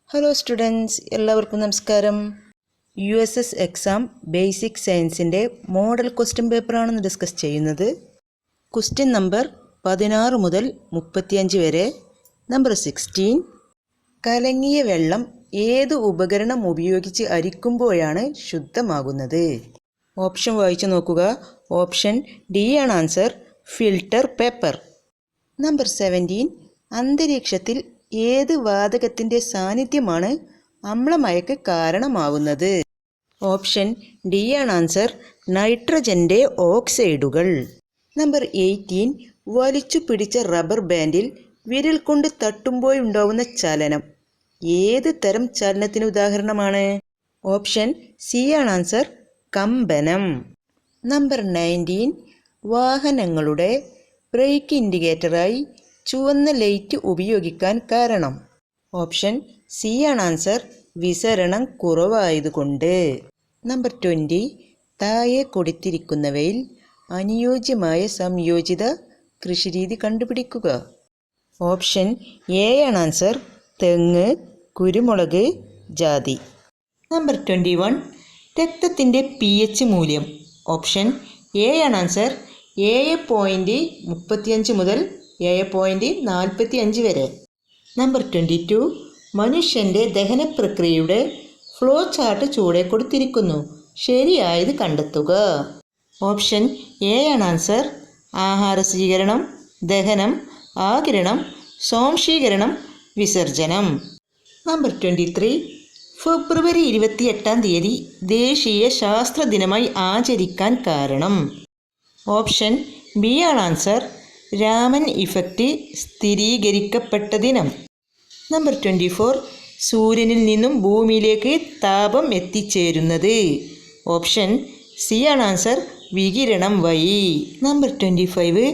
Hello students, എല്ലാവർക്കും നമസ്കാരം. USS exam basic സയൻസിൻ്റെ മോഡൽ ക്വസ്റ്റ്യൻ പേപ്പറാണെന്ന് ഡിസ്കസ് ചെയ്യുന്നത്. ക്വസ്റ്റ്യൻ നമ്പർ 16 മുതൽ 35 വരെ. നമ്പർ 16, കലങ്ങിയ വെള്ളം ഏത് ഉപകരണം ഉപയോഗിച്ച് അരിക്കുമ്പോഴാണ് ശുദ്ധമാകുന്നത്? ഓപ്ഷൻ വായിച്ചു നോക്കുക. ഓപ്ഷൻ ഡി ആണ് ആൻസർ, ഫിൽട്ടർ പേപ്പർ. നമ്പർ 17, അന്തരീക്ഷത്തിൽ ഏത് വാതകത്തിൻ്റെ സാന്നിധ്യമാണ് അമ്ലമയക്ക് കാരണമാവുന്നത്? ഓപ്ഷൻ ഡി ആണ് ആൻസർ, നൈട്രജൻ്റെ ഓക്സൈഡുകൾ. നമ്പർ 18, വലിച്ചു പിടിച്ച റബ്ബർ ബാൻഡിൽ വിരൽ കൊണ്ട് തട്ടുമ്പോഴുണ്ടാവുന്ന ചലനം ഏത് തരം ചലനത്തിന് ഉദാഹരണമാണ്? ഓപ്ഷൻ സി ആണ് ആൻസർ, കമ്പനം. നമ്പർ 19, വാഹനങ്ങളുടെ ബ്രേക്ക് ഇൻഡിക്കേറ്ററായി ചുവന്ന ലൈറ്റ് ഉപയോഗിക്കാൻ കാരണം? ഓപ്ഷൻ സി ആണ് ആൻസർ, വിസരണം കുറവായതുകൊണ്ട്. നമ്പർ 20, താഴെ കൊടുത്തിരിക്കുന്നവയിൽ അനുയോജ്യമായ സംയോജിത കൃഷിരീതി കണ്ടുപിടിക്കുക. ഓപ്ഷൻ എ ആണ് ആൻസർ, തെങ്ങ്, കുരുമുളക്, ജാതി. നമ്പർ 21, രക്തത്തിൻ്റെ pH മൂല്യം. ഓപ്ഷൻ എ ആണ് ആൻസർ, 7.35 മുതൽ 7.45 വരെ. നമ്പർ 22, മനുഷ്യൻ്റെ ദഹന പ്രക്രിയയുടെ ഫ്ലോ ചാർട്ട് ചുവടെ കൊടുത്തിരിക്കുന്നു, ശരിയായത് കണ്ടെത്തുക. ഓപ്ഷൻ എ ആണ് ആൻസർ, ആഹാര സ്വീകരണം, ദഹനം, ആഗിരണം, സ്വാംശീകരണം, വിസർജനം. നമ്പർ 23, ഫെബ്രുവരി 28 ദേശീയ ശാസ്ത്ര ദിനമായി ആചരിക്കാൻ കാരണം? ഓപ്ഷൻ ബി ആണ് ആൻസർ, രാമൻ ഇഫക്റ്റ് സ്ഥിരീകരിക്കപ്പെട്ട ദിനം. നമ്പർ 24, സൂര്യനിൽ നിന്നും ഭൂമിയിലേക്ക് താപം എത്തിച്ചേരുന്നത്? ഓപ്ഷൻ സി ആണ് ആൻസർ, വികിരണം വഴി. നമ്പർ 25,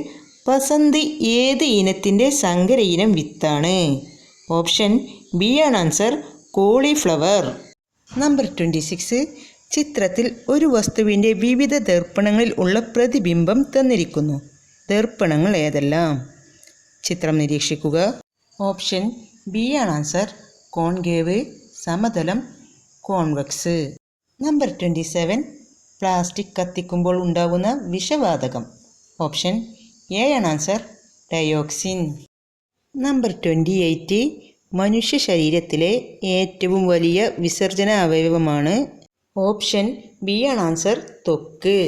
പസന്ത് ഏത് ഇനത്തിൻ്റെ സങ്കര ഇനം വിത്താണ്? ഓപ്ഷൻ ബി ആണ് ആൻസർ, കോളിഫ്ലവർ. നമ്പർ 26, ചിത്രത്തിൽ ഒരു വസ്തുവിൻ്റെ വിവിധ ദർപ്പണങ്ങളിൽ ഉള്ള പ്രതിബിംബം തന്നിരിക്കുന്നു, ദർപ്പണങ്ങൾ ഏതെല്ലാം? ചിത്രം നിരീക്ഷിക്കുക. ഓപ്ഷൻ ബി ആണ് ആൻസർ, കോൺകേവ്, സമതലം, കോൺവെക്സ്. നമ്പർ 27, പ്ലാസ്റ്റിക് കത്തിക്കുമ്പോൾ ഉണ്ടാകുന്ന വിഷവാതകം? ഓപ്ഷൻ എ ആണ് ആൻസർ, ഡയോക്സിൻ. നമ്പർ 28, മനുഷ്യ ശരീരത്തിലെ ഏറ്റവും വലിയ വിസർജന അവയവമാണ്? ഓപ്ഷൻ ബി ആണ് ആൻസർ, ത്വക്ക്.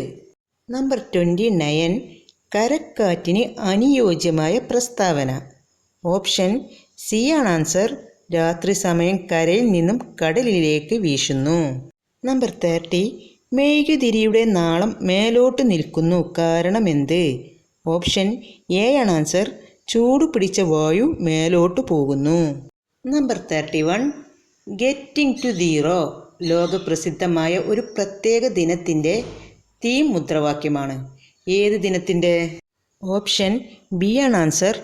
നമ്പർ 29, കരക്കാറ്റിന് അനുയോജ്യമായ പ്രസ്താവന? ഓപ്ഷൻ സി ആണ് ആൻസർ, രാത്രി സമയം കരയിൽ നിന്നും കടലിലേക്ക് വീശുന്നു. നമ്പർ 30, മെഴുകുതിരിയുടെ നാളം മേലോട്ട് നിൽക്കുന്നു, കാരണമെന്ത്? ഓപ്ഷൻ എ ആണ് ആൻസർ, ചൂട് പിടിച്ച വായു മേലോട്ട് പോകുന്നു. നമ്പർ 31, ഗെറ്റിംഗ് ടു സീറോ ലോകപ്രസിദ്ധമായ ഒരു പ്രത്യേക ദിനത്തിൻ്റെ തീം മുദ്രാവാക്യമാണ്? ഏത് ദിനത്തിൻ്റെ? ഓപ്ഷൻ ബി ആണ് ആൻസർ,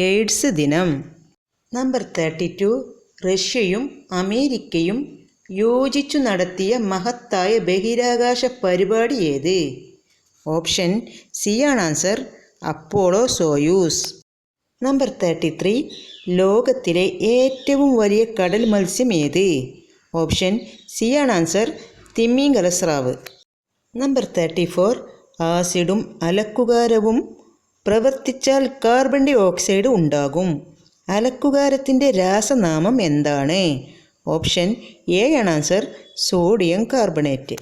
എയ്ഡ്സ് ദിനം. നമ്പർ 32, റഷ്യയും അമേരിക്കയും യോജിച്ചു നടത്തിയ മഹത്തായ ബഹിരാകാശ പരിപാടി ഏത്? ഓപ്ഷൻ സി ആണ് ആൻസർ, അപ്പോളോ സോയൂസ്. നമ്പർ 33, ലോകത്തിലെ ഏറ്റവും വലിയ കടൽ മത്സ്യം ഏത്? ഓപ്ഷൻ സി ആണ് ആൻസർ, തിമിംഗല സ്രാവ്. നമ്പർ 34, ആസിഡും അലക്കുകാരവും പ്രവർത്തിച്ചാൽ കാർബൺ ഡൈ ഓക്സൈഡ് ഉണ്ടാകും, അലക്കുകാരത്തിൻ്റെ രാസനാമം എന്താണ്? ഓപ്ഷൻ എ ആണ് ആൻസർ, സോഡിയം കാർബണേറ്റ്.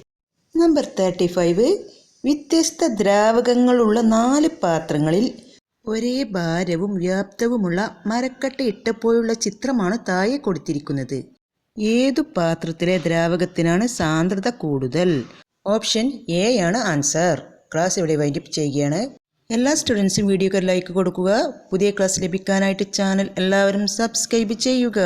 നമ്പർ 35, വ്യത്യസ്ത ദ്രാവകങ്ങളുള്ള 4 പാത്രങ്ങളിൽ ഒരേ ഭാരവും വ്യാപ്തവുമുള്ള മരക്കട്ട ഇട്ടപ്പോഴുള്ള ചിത്രമാണ് താഴെ കൊടുത്തിരിക്കുന്നത്. ഏതു പാത്രത്തിലെ ദ്രാവകത്തിനാണ് സാന്ദ്രത കൂടുതൽ? ഓപ്ഷൻ എ ആണ് ആൻസർ. ക്ലാസ് ഇവിടെ വൈൻഡപ്പ് ചെയ്യുകയാണ്. എല്ലാ സ്റ്റുഡൻസും വീഡിയോക്ക് ലൈക്ക് കൊടുക്കുക. പുതിയ ക്ലാസ് ലഭിക്കാനായിട്ട് ചാനൽ എല്ലാവരും സബ്സ്ക്രൈബ് ചെയ്യുക.